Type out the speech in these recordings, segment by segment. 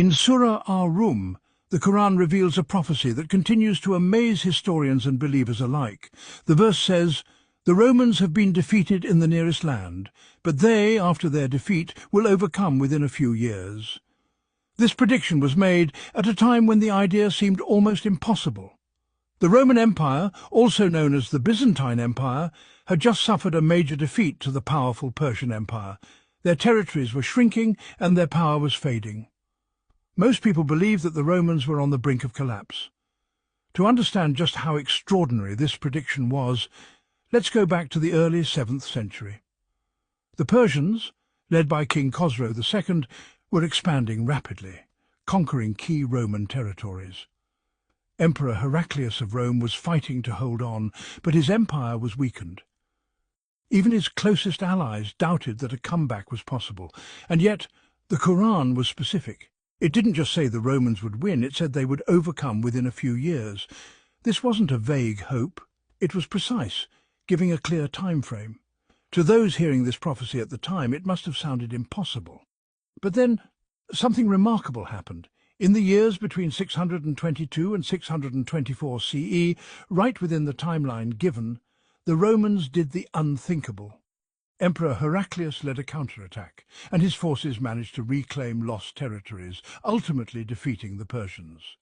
In Surah Ar-Rum, the Quran reveals a prophecy that continues to amaze historians and believers alike. The verse says, "The Romans have been defeated in the nearest land, but they, after their defeat, will overcome within a few years." This prediction was made at a time when the idea seemed almost impossible. The Roman Empire, also known as the Byzantine Empire, had just suffered a major defeat to the powerful Persian Empire. Their territories were shrinking and their power was fading. Most people believed that the Romans were on the brink of collapse. To understand just how extraordinary this prediction was, let's go back to the early 7th century. The Persians, led by King Khosrow II, were expanding rapidly, conquering key Roman territories. Emperor Heraclius of Rome was fighting to hold on, but his empire was weakened. Even his closest allies doubted that a comeback was possible, and yet the Quran was specific. It didn't just say the Romans would win, it said they would overcome within a few years. This wasn't a vague hope, it was precise, giving a clear time frame. To those hearing this prophecy at the time, it must have sounded impossible. But then something remarkable happened. In the years between 622 and 624 CE, right within the timeline given, the Romans did the unthinkable. Emperor Heraclius led a counterattack, and his forces managed to reclaim lost territories, ultimately defeating the Persians.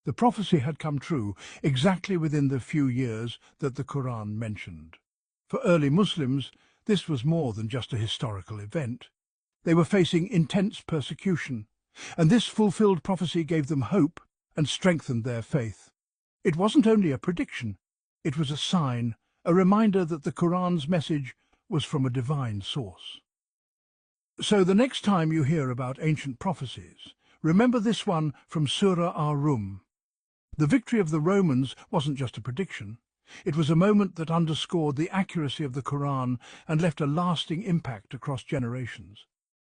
The prophecy had come true exactly within the few years that the Quran mentioned. For early Muslims, this was more than just a historical event. They were facing intense persecution, and this fulfilled prophecy gave them hope and strengthened their faith. It wasn't only a prediction, it was a sign, a reminder that the Quran's message was from a divine source. So the next time you hear about ancient prophecies, remember this one from Surah Ar-Rum. The victory of the Romans wasn't just a prediction. It was a moment that underscored the accuracy of the Quran and left a lasting impact across generations.